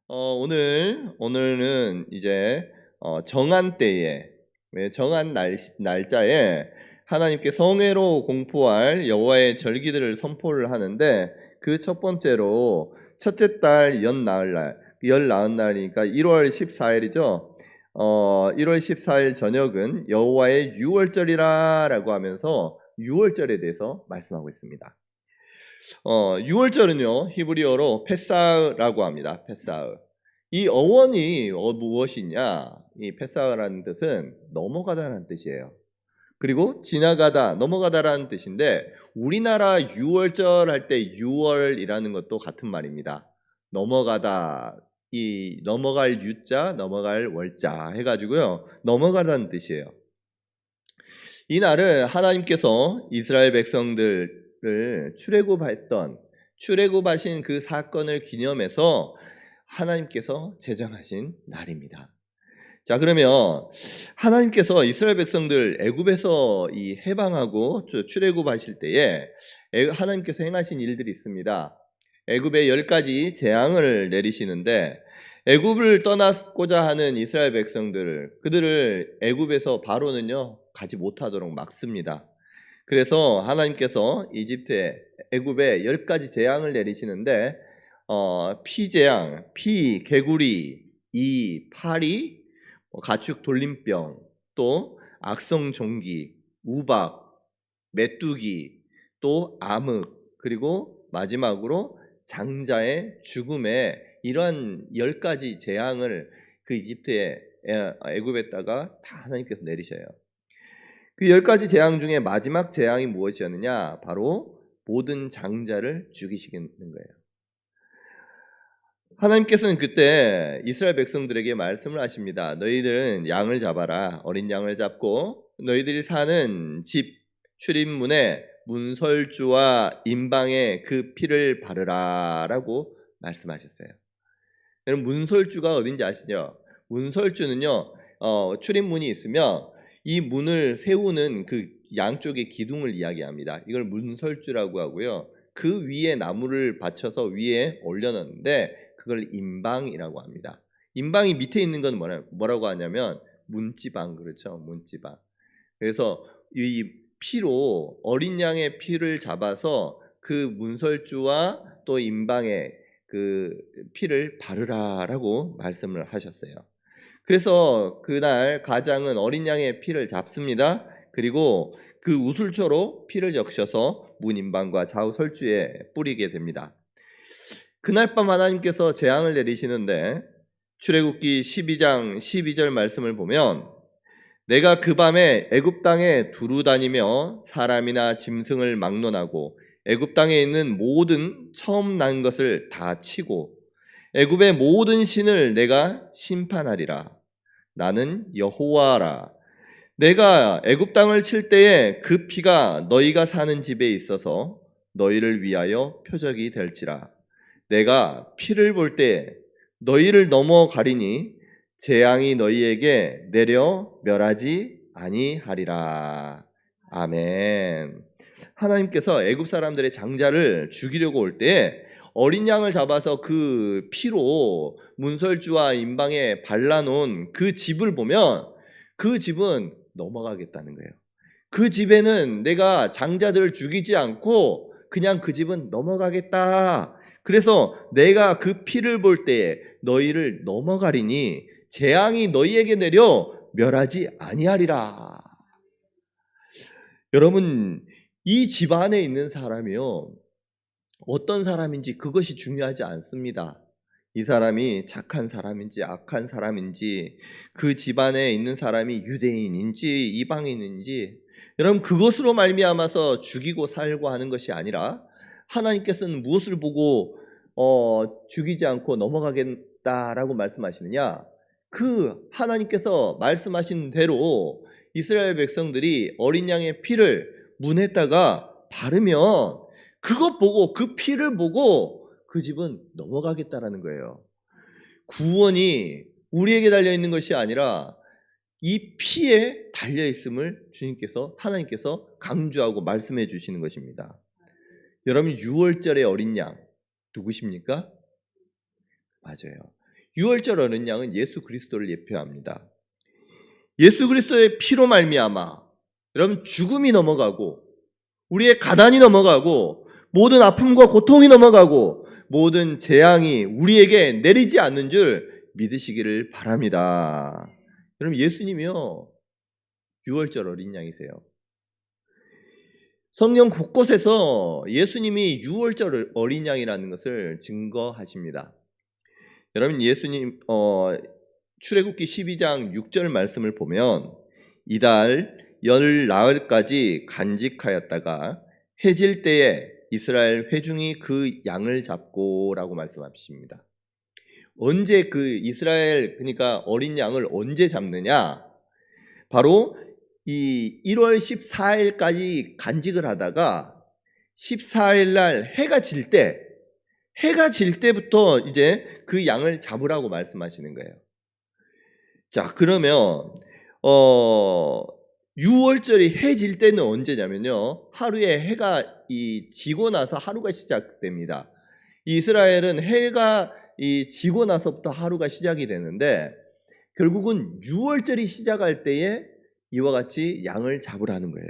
오늘은 이제 정한 때에 정한 날짜에 하나님께 성회로 공포할 여호와의 절기들을 선포를 하는데 그 첫 번째로 첫째 달 열 나은 날이니까 1월 14일이죠. 1월 14일 저녁은 여호와의 유월절이라고 하면서 유월절에 대해서 말씀하고 있습니다. 6월절은요 히브리어로 페사흐라고 합니다. 페사흐. 이 어원이 무엇이냐? 이 페사흐라는 뜻은 넘어가다라는 뜻이에요. 그리고 지나가다, 넘어가다라는 뜻인데 우리나라 6월절 할 때 6월이라는 것도 같은 말입니다. 넘어가다, 이 넘어갈 유자, 넘어갈 월자 해가지고요 넘어가다는 뜻이에요. 이 날은 하나님께서 이스라엘 백성들을 출애굽하신 그 사건을 기념해서 하나님께서 제정하신 날입니다. 자, 그러면 하나님께서 이스라엘 백성들 애굽에서 이 해방하고 출애굽하실 때에 하나님께서 행하신 일들이 있습니다. 애굽에 10가지 재앙을 내리시는데 애굽을 떠나고자 하는 이스라엘 그들을 애굽에서 바로는요 가지 못하도록 막습니다. 그래서 하나님께서 애굽에 10가지 재앙을 내리시는데 피재앙, 개구리, 파리, 가축 돌림병, 또 악성 종기, 우박, 메뚜기, 또 암흑, 그리고 마지막으로 장자의 죽음에 이러한 10가지 재앙을 그 애굽에다가 다 하나님께서 내리셔요. 그 10가지 재앙 중에 마지막 재앙이 무엇이었느냐? 바로 모든 장자를 죽이시는 거예요. 하나님께서는 그때 이스라엘 백성들에게 말씀을 하십니다. 너희들은 양을 잡아라. 어린 양을 잡고 너희들이 사는 집 출입문에 문설주와 임방에 그 피를 바르라 라고 말씀하셨어요. 여러분 문설주가 어딘지 아시죠? 문설주는요 출입문이 있으면 이 문을 세우는 그 양쪽의 기둥을 이야기합니다. 이걸 문설주라고 하고요. 그 위에 나무를 받쳐서 위에 올려놓는데 그걸 임방이라고 합니다. 임방이 밑에 있는 건 뭐라고 하냐면 문지방, 그렇죠? 문지방. 그래서 이 피로 어린 양의 피를 잡아서 그 문설주와 또 임방에 그 피를 바르라라고 말씀을 하셨어요. 그래서 그날 가장은 어린 양의 피를 잡습니다. 그리고 그 우슬초로 피를 적셔서 문임방과 좌우 설주에 뿌리게 됩니다. 그날 밤 하나님께서 재앙을 내리시는데 출애굽기 12장 12절 말씀을 보면 내가 그 밤에 애굽 땅에 두루 다니며 사람이나 짐승을 막론하고 애굽 땅에 있는 모든 처음 난 것을 다 치고 애굽의 모든 신을 내가 심판하리라. 나는 여호와라. 내가 애굽 땅을 칠 때에 그 피가 너희가 사는 집에 있어서 너희를 위하여 표적이 될지라. 내가 피를 볼 때 너희를 넘어가리니 재앙이 너희에게 내려 멸하지 아니하리라. 아멘. 하나님께서 애굽 사람들의 장자를 죽이려고 올 때 어린 양을 잡아서 그 피로 문설주와 임방에 발라놓은 그 집을 보면 그 집은 넘어가겠다는 거예요. 그 집에는 내가 장자들을 죽이지 않고 그냥 그 집은 넘어가겠다. 그래서 내가 그 피를 볼 때에 너희를 넘어가리니 재앙이 너희에게 내려 멸하지 아니하리라. 여러분, 이 집 안에 있는 사람이요 어떤 사람인지 그것이 중요하지 않습니다. 이 사람이 착한 사람인지 악한 사람인지 그 집안에 있는 사람이 유대인인지 이방인인지 여러분 그것으로 말미암아서 죽이고 살고 하는 것이 아니라 하나님께서는 무엇을 보고 죽이지 않고 넘어가겠다라고 말씀하시느냐? 그 하나님께서 말씀하신 대로 이스라엘 백성들이 어린 양의 피를 문에다가 바르면 그것 보고 그 피를 보고 그 집은 넘어가겠다라는 거예요. 구원이 우리에게 달려있는 것이 아니라 이 피에 달려있음을 하나님께서 강조하고 말씀해 주시는 것입니다. 여러분 6월절의 어린 양 누구십니까? 맞아요. 유월절 어린 양은 예수 그리스도를 예표합니다. 예수 그리스도의 피로 말미암아 여러분 죽음이 넘어가고 우리의 가난이 넘어가고 모든 아픔과 고통이 넘어가고 모든 재앙이 우리에게 내리지 않는 줄 믿으시기를 바랍니다. 여러분 예수님이요 유월절 어린 양이세요. 성경 곳곳에서 예수님이 유월절 어린 양이라는 것을 증거하십니다. 여러분 예수님 출애굽기 12장 6절 말씀을 보면 이달 열 나흘까지 간직하였다가 해질 때에 이스라엘 회중이 그 양을 잡고라고 말씀하십니다. 언제 그 이스라엘 그러니까 어린 양을 언제 잡느냐? 바로 이 1월 14일까지 간직을 하다가 14일 날 해가 질 때부터 이제 그 양을 잡으라고 말씀하시는 거예요. 자, 그러면 6월절이 해 질 때는 언제냐면요. 하루에 해가 지고 나서 하루가 시작됩니다. 이스라엘은 해가 지고 나서부터 하루가 시작이 되는데 결국은 6월절이 시작할 때에 이와 같이 양을 잡으라는 거예요.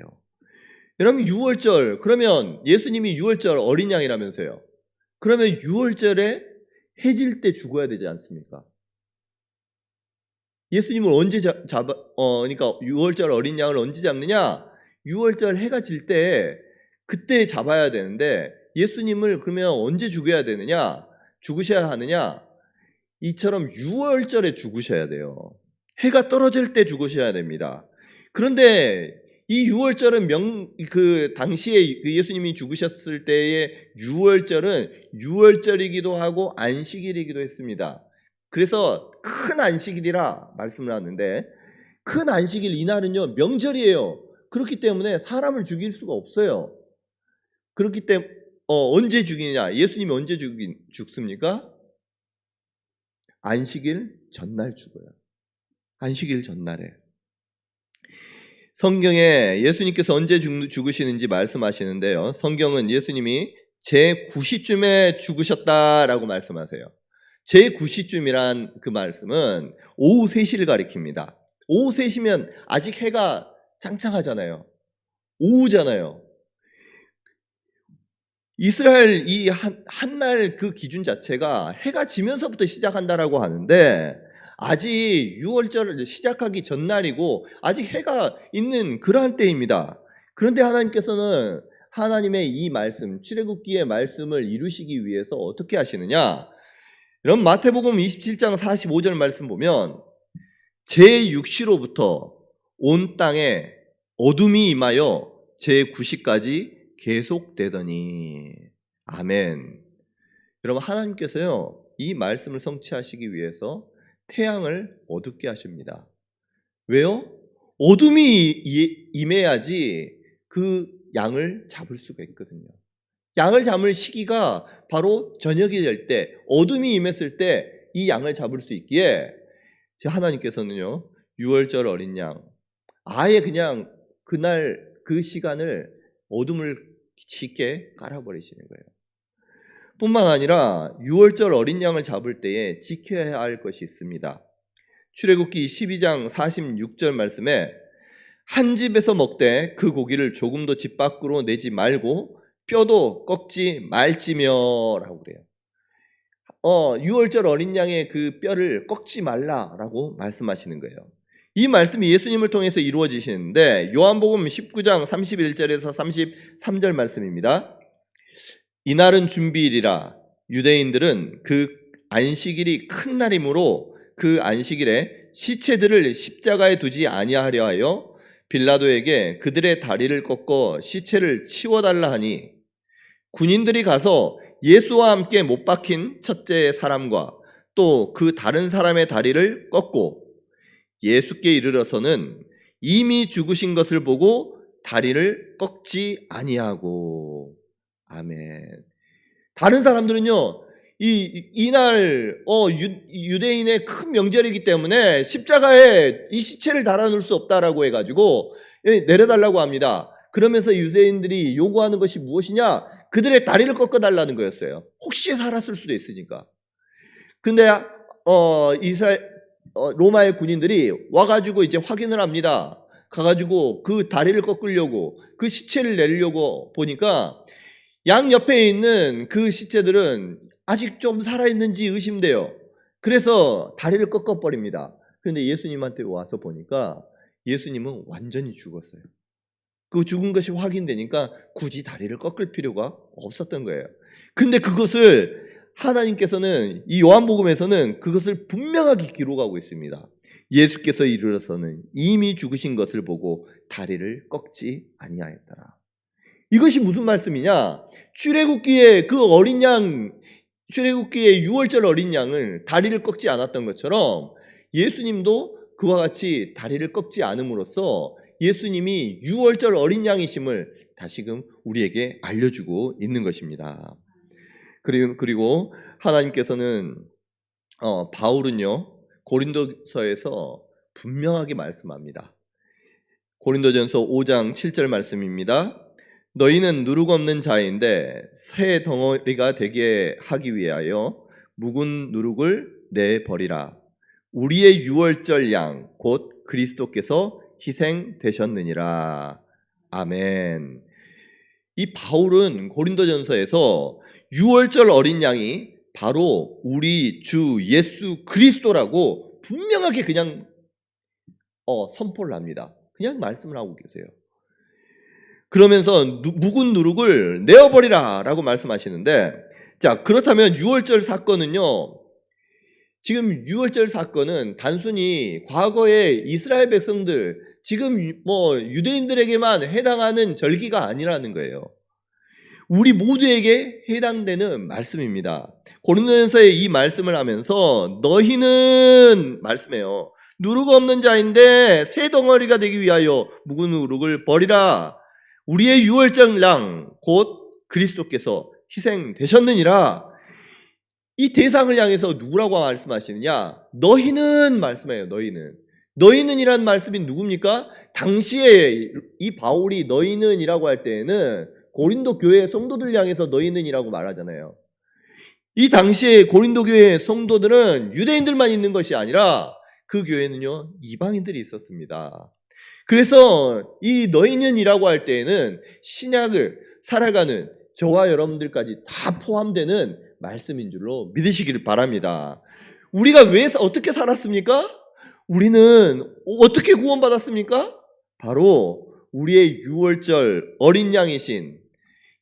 여러분 6월절 그러면 예수님이 6월절 어린 양이라면서요. 그러면 6월절에 해질 때 죽어야 되지 않습니까? 예수님을 언제 그러니까 6월절 어린 양을 언제 잡느냐? 6월절 해가 질 때 그때 잡아야 되는데 예수님을 그러면 언제 죽여야 되느냐? 죽으셔야 하느냐? 이처럼 6월절에 죽으셔야 돼요. 해가 떨어질 때 죽으셔야 됩니다. 그런데 이 6월절은 그 당시에 예수님이 죽으셨을 때의 6월절은 6월절이기도 하고 안식일이기도 했습니다. 그래서 큰 안식일이라 말씀을 하는데 큰 안식일 이날은요 명절이에요. 그렇기 때문에 사람을 죽일 수가 없어요. 그렇기 때문에 언제 죽이냐? 예수님이 언제 죽습니까? 안식일 전날 죽어요. 안식일 전날에. 성경에 예수님께서 언제 죽으시는지 말씀하시는데요. 성경은 예수님이 제9시쯤에 죽으셨다라고 말씀하세요. 제9시쯤이란 그 말씀은 오후 3시를 가리킵니다. 오후 3시면 아직 해가 창창하잖아요. 오후잖아요. 이스라엘 이 한날 그 기준 자체가 해가 지면서부터 시작한다라고 하는데 아직 6월절을 시작하기 전날이고 아직 해가 있는 그러한 때입니다. 그런데 하나님께서는 하나님의 이 말씀, 출애굽기의 말씀을 이루시기 위해서 어떻게 하시느냐? 여러분 마태복음 27장 45절 말씀 보면 제6시로부터 온 땅에 어둠이 임하여 제9시까지 계속되더니 아멘. 여러분 하나님께서요 이 말씀을 성취하시기 위해서 태양을 어둡게 하십니다. 왜요? 어둠이 임해야지 그 양을 잡을 수가 있거든요. 양을 잡을 시기가 바로 저녁이 될 때, 어둠이 임했을 때 이 양을 잡을 수 있기에 하나님께서는요 6월절 어린 양 아예 그냥 그날 그 시간을 어둠을 쉽게 깔아버리시는 거예요. 뿐만 아니라 6월절 어린 양을 잡을 때에 지켜야 할 것이 있습니다. 출애굽기 12장 46절 말씀에 한 집에서 먹되 그 고기를 조금도 집 밖으로 내지 말고 뼈도 꺾지 말지며라고 그래요. 6월절 어린 양의 그 뼈를 꺾지 말라라고 말씀하시는 거예요. 이 말씀이 예수님을 통해서 이루어지시는데 요한복음 19장 31절에서 33절 말씀입니다. 이날은 준비일이라 유대인들은 그 안식일이 큰 날이므로 그 안식일에 시체들을 십자가에 두지 아니하려 하여 빌라도에게 그들의 다리를 꺾어 시체를 치워달라 하니 군인들이 가서 예수와 함께 못 박힌 첫째 사람과 또 그 다른 사람의 다리를 꺾고 예수께 이르러서는 이미 죽으신 것을 보고 다리를 꺾지 아니하고 아멘. 다른 사람들은요 이날 유대인의 큰 명절이기 때문에 십자가에 이 시체를 달아놓을 수 없다라고 해가지고 내려달라고 합니다. 그러면서 유대인들이 요구하는 것이 무엇이냐? 그들의 다리를 꺾어달라는 거였어요. 혹시 살았을 수도 있으니까. 근데 로마의 군인들이 와가지고 이제 확인을 합니다. 가가지고 그 다리를 꺾으려고 그 시체를 내리려고 보니까 양 옆에 있는 그 시체들은 아직 좀 살아있는지 의심돼요. 그래서 다리를 꺾어버립니다. 그런데 예수님한테 와서 보니까 예수님은 완전히 죽었어요. 그 죽은 것이 확인되니까 굳이 다리를 꺾을 필요가 없었던 거예요. 근데 그것을 하나님께서는 이 요한복음에서는 그것을 분명하게 기록하고 있습니다. 예수께서 이르러서는 이미 죽으신 것을 보고 다리를 꺾지 아니하였더라. 이것이 무슨 말씀이냐? 출애굽기에 그 어린 양, 출애굽기에 유월절 어린 양을 다리를 꺾지 않았던 것처럼 예수님도 그와 같이 다리를 꺾지 않음으로써 예수님이 유월절 어린 양이심을 다시금 우리에게 알려주고 있는 것입니다. 그리고 하나님께서는 바울은요 고린도서에서 분명하게 말씀합니다. 고린도전서 5장 7절 말씀입니다. 너희는 누룩 없는 자인데 새 덩어리가 되게 하기 위하여 묵은 누룩을 내버리라. 우리의 유월절 양 곧 그리스도께서 희생되셨느니라. 아멘. 이 바울은 고린도전서에서 유월절 어린 양이 바로 우리 주 예수 그리스도라고 분명하게 그냥 선포를 합니다. 그냥 말씀을 하고 계세요. 그러면서 묵은 누룩을 내어버리라 라고 말씀하시는데, 자, 그렇다면 유월절 사건은요, 지금 유월절 사건은 단순히 과거의 이스라엘 백성들, 지금 유대인들에게만 해당하는 절기가 아니라는 거예요. 우리 모두에게 해당되는 말씀입니다. 고린도전서에 이 말씀을 하면서 너희는 말씀해요. 누룩 없는 자인데 새 덩어리가 되기 위하여 묵은 누룩을 버리라. 우리의 유월절 양 곧 그리스도께서 희생되셨느니라. 이 대상을 향해서 누구라고 말씀하시느냐? 너희는 말씀해요. 너희는이란 말씀이 누굽니까? 당시에 이 바울이 너희는이라고 할 때에는 고린도 교회 성도들 향해서 너희는이라고 말하잖아요. 이 당시에 고린도 교회 성도들은 유대인들만 있는 것이 아니라 그 교회는요 이방인들이 있었습니다. 그래서 이 너희는이라고 할 때에는 신약을 살아가는 저와 여러분들까지 다 포함되는 말씀인 줄로 믿으시기를 바랍니다. 우리가 어떻게 살았습니까? 우리는 어떻게 구원받았습니까? 바로 우리의 유월절 어린 양이신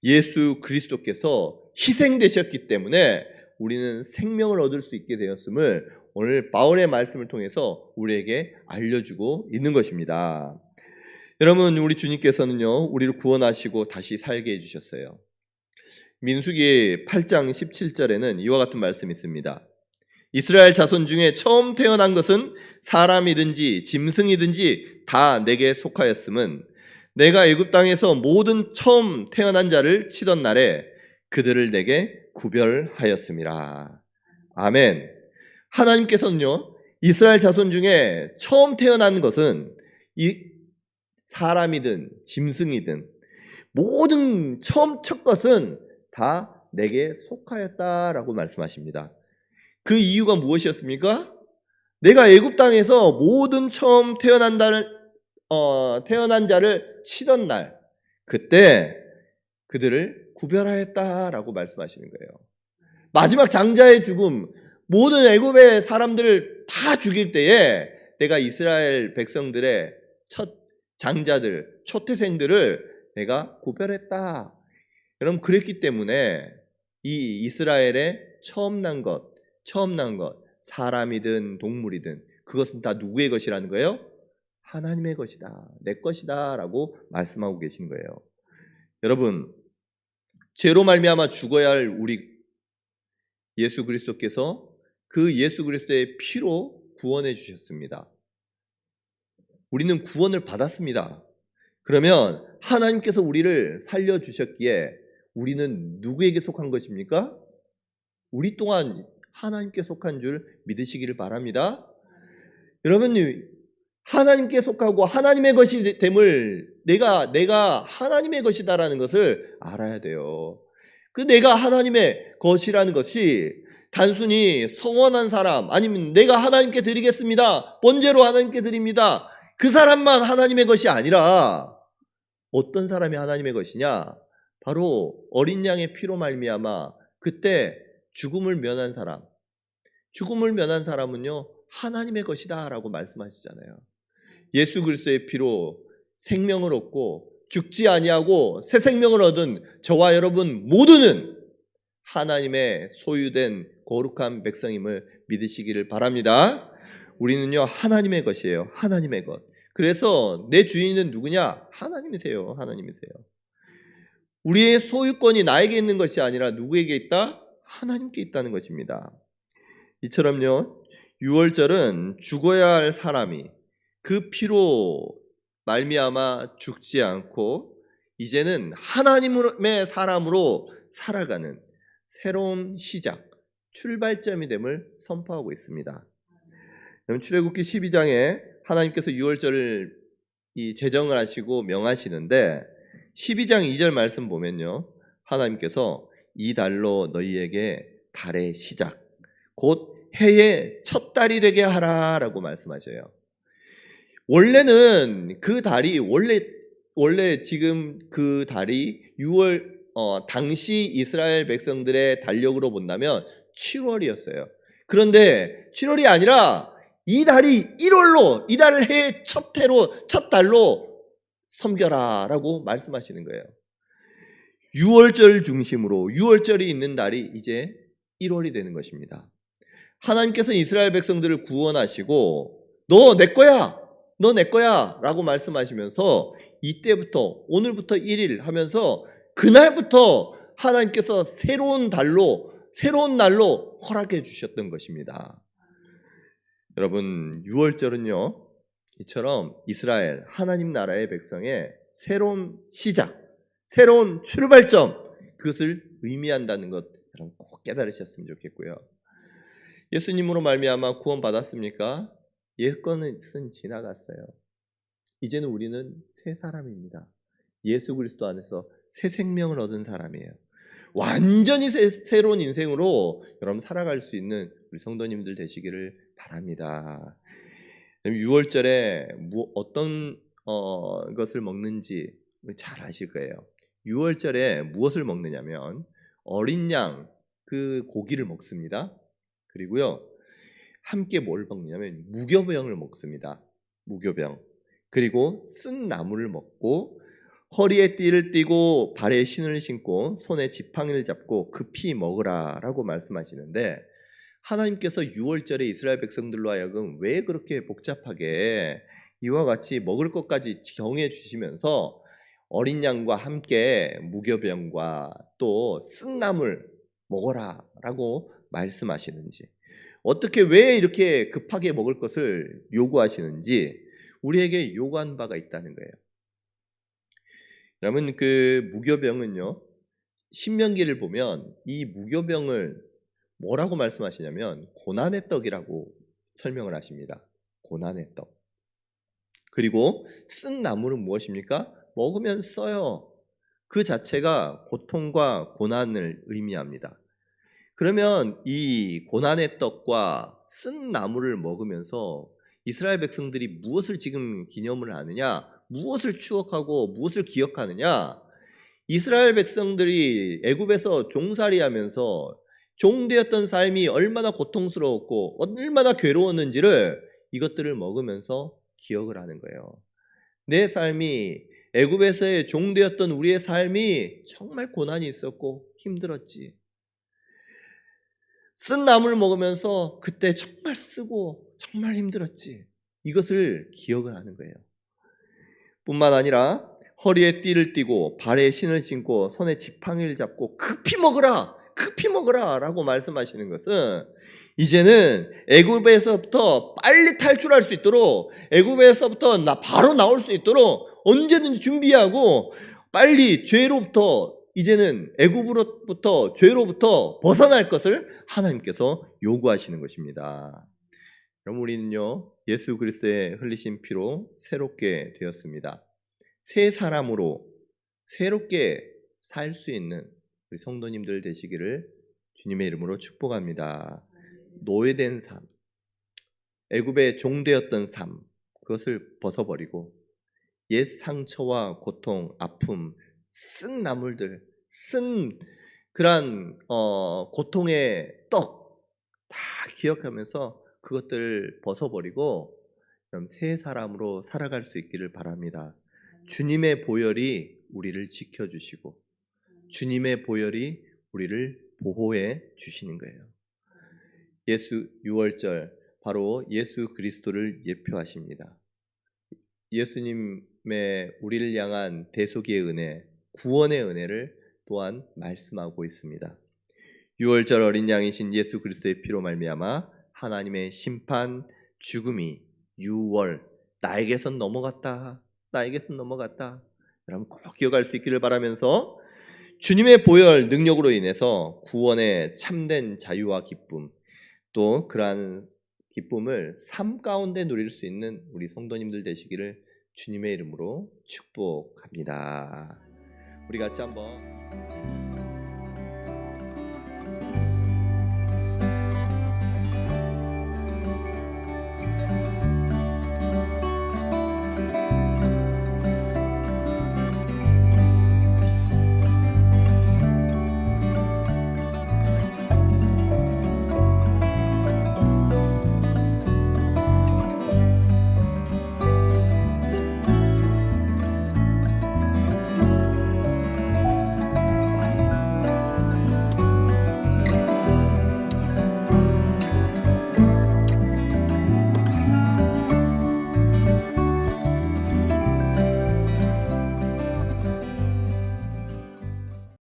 예수 그리스도께서 희생되셨기 때문에 우리는 생명을 얻을 수 있게 되었음을 오늘 바울의 말씀을 통해서 우리에게 알려주고 있는 것입니다. 여러분, 우리 주님께서는요 우리를 구원하시고 다시 살게 해주셨어요. 민수기 8장 17절에는 이와 같은 말씀이 있습니다. 이스라엘 자손 중에 처음 태어난 것은 사람이든지 짐승이든지 다 내게 속하였음은 내가 애굽 땅에서 모든 처음 태어난 자를 치던 날에 그들을 내게 구별하였음이라. 아멘. 하나님께서는요 이스라엘 자손 중에 처음 태어난 것은 이 사람이든 짐승이든 모든 첫 것은 다 내게 속하였다라고 말씀하십니다. 그 이유가 무엇이었습니까? 내가 애굽 땅에서 모든 처음 태어난 자를 치던 날, 그때 그들을 구별하였다라고 말씀하시는 거예요. 마지막 장자의 죽음, 모든 애굽의 사람들을 다 죽일 때에 내가 이스라엘 백성들의 첫 장자들, 초태생들을 내가 구별했다. 여러분, 그랬기 때문에 이 이스라엘의 처음 난 것, 사람이든 동물이든 그것은 다 누구의 것이라는 거예요? 하나님의 것이다, 내 것이다 라고 말씀하고 계신 거예요. 여러분, 죄로 말미암아 죽어야 할 우리 예수 그리스도께서 그 예수 그리스도의 피로 구원해 주셨습니다. 우리는 구원을 받았습니다. 그러면 하나님께서 우리를 살려주셨기에 우리는 누구에게 속한 것입니까? 우리 또한 하나님께 속한 줄 믿으시기를 바랍니다. 여러분, 하나님께 속하고 하나님의 것이 됨을 내가 하나님의 것이다라는 것을 알아야 돼요. 그 내가 하나님의 것이라는 것이 단순히 서원한 사람, 아니면 내가 하나님께 드리겠습니다, 번제로 하나님께 드립니다, 그 사람만 하나님의 것이 아니라 어떤 사람이 하나님의 것이냐? 바로 어린 양의 피로 말미암아 그때 죽음을 면한 사람, 죽음을 면한 사람은요 하나님의 것이다 라고 말씀하시잖아요. 예수 그리스도의 피로 생명을 얻고 죽지 아니하고 새 생명을 얻은 저와 여러분 모두는 하나님의 소유된 거룩한 백성임을 믿으시기를 바랍니다. 우리는요 하나님의 것이에요. 하나님의 것. 그래서 내 주인은 누구냐? 하나님이세요. 하나님이세요. 우리의 소유권이 나에게 있는 것이 아니라 누구에게 있다? 하나님께 있다는 것입니다. 이처럼요 유월절은 죽어야 할 사람이 그 피로 말미암아 죽지 않고 이제는 하나님의 사람으로 살아가는 새로운 시작, 출발점이 됨을 선포하고 있습니다. 출애굽기 12장에 하나님께서 유월절을 제정을 하시고 명하시는데 12장 2절 말씀 보면요 하나님께서 이 달로 너희에게 달의 시작 곧 해의 첫 달이 되게 하라라고 말씀하셔요. 원래는 그 달이 원래 지금 그 달이 6월 당시 이스라엘 백성들의 달력으로 본다면 7월이었어요. 그런데 7월이 아니라 이 달이 1월로, 이 달을 해의 첫 달로 섬겨라라고 말씀하시는 거예요. 6월절 중심으로 6월절이 있는 달이 이제 1월이 되는 것입니다. 하나님께서 이스라엘 백성들을 구원하시고 너 내 거야, 너 내 거야 라고 말씀하시면서 이때부터 오늘부터 1일 하면서 그날부터 하나님께서 새로운 날로 허락해 주셨던 것입니다. 여러분 6월절은요 이처럼 이스라엘 하나님 나라의 백성의 새로운 시작, 새로운 출발점, 그것을 의미한다는 것 여러분 꼭 깨달으셨으면 좋겠고요. 예수님으로 말미암아 구원받았습니까? 옛것은 지나갔어요. 이제는 우리는 새 사람입니다. 예수 그리스도 안에서 새 생명을 얻은 사람이에요. 완전히 새로운 인생으로 여러분 살아갈 수 있는 우리 성도님들 되시기를 바랍니다. 6월절에 어떤 것을 먹는지 잘 아실 거예요. 6월절에 무엇을 먹느냐면 어린 양 그 고기를 먹습니다. 그리고요 함께 뭘 먹느냐면 무교병을 먹습니다. 무교병. 그리고 쓴 나무를 먹고 허리에 띠를 띠고 발에 신을 신고 손에 지팡이를 잡고 급히 먹으라 라고 말씀하시는데 하나님께서 6월절에 이스라엘 백성들로 하여금 왜 그렇게 복잡하게 이와 같이 먹을 것까지 정해 주시면서 어린 양과 함께 무교병과 또 쓴 나물 먹어라 라고 말씀하시는지, 어떻게 왜 이렇게 급하게 먹을 것을 요구하시는지 우리에게 요구한 바가 있다는 거예요. 여러분 그 무교병은요 신명기를 보면 이 무교병을 뭐라고 말씀하시냐면 고난의 떡이라고 설명을 하십니다. 고난의 떡. 그리고 쓴 나물은 무엇입니까? 먹으면 써요. 그 자체가 고통과 고난을 의미합니다. 그러면 이 고난의 떡과 쓴 나물을 먹으면서 이스라엘 백성들이 무엇을 지금 기념을 하느냐? 무엇을 추억하고 무엇을 기억하느냐? 이스라엘 백성들이 애굽에서 종살이하면서 종되었던 삶이 얼마나 고통스러웠고 얼마나 괴로웠는지를 이것들을 먹으면서 기억을 하는 거예요. 내 삶이 애굽에서의 종되었던 우리의 삶이 정말 고난이 있었고 힘들었지. 쓴 나물 먹으면서 그때 정말 쓰고 정말 힘들었지. 이것을 기억을 하는 거예요. 뿐만 아니라 허리에 띠를 띠고 발에 신을 신고 손에 지팡이를 잡고 급히 먹으라 라고 말씀하시는 것은 이제는 애굽에서부터 빨리 탈출할 수 있도록, 애굽에서부터 바로 나올 수 있도록 언제든지 준비하고 빨리 죄로부터, 이제는 애굽으로부터 죄로부터 벗어날 것을 하나님께서 요구하시는 것입니다. 그럼 우리는요 예수 그리스도의 흘리신 피로 새롭게 되었습니다. 새 사람으로 새롭게 살 수 있는 우리 성도님들 되시기를 주님의 이름으로 축복합니다. 노예된 삶, 애굽의 종되었던 삶, 그것을 벗어버리고 옛 상처와 고통, 아픔, 쓴 나물들, 쓴 그러한 고통의 떡 다 기억하면서 그것들을 벗어버리고 그럼 새 사람으로 살아갈 수 있기를 바랍니다. 주님의 보혈이 우리를 지켜주시고 주님의 보혈이 우리를 보호해 주시는 거예요. 예수 유월절 바로 예수 그리스도를 예표하십니다. 예수님의 우리를 향한 대속의 은혜, 구원의 은혜를 또한 말씀하고 있습니다. 유월절 어린 양이신 예수 그리스도의 피로 말미암아 하나님의 심판, 죽음이 유월 나에게선 넘어갔다. 나에게선 넘어갔다. 여러분 꼭 기억할 수 있기를 바라면서 주님의 보혈 능력으로 인해서 구원의 참된 자유와 기쁨, 또 그러한 기쁨을 삶 가운데 누릴 수 있는 우리 성도님들 되시기를 주님의 이름으로 축복합니다. 우리 같이 한번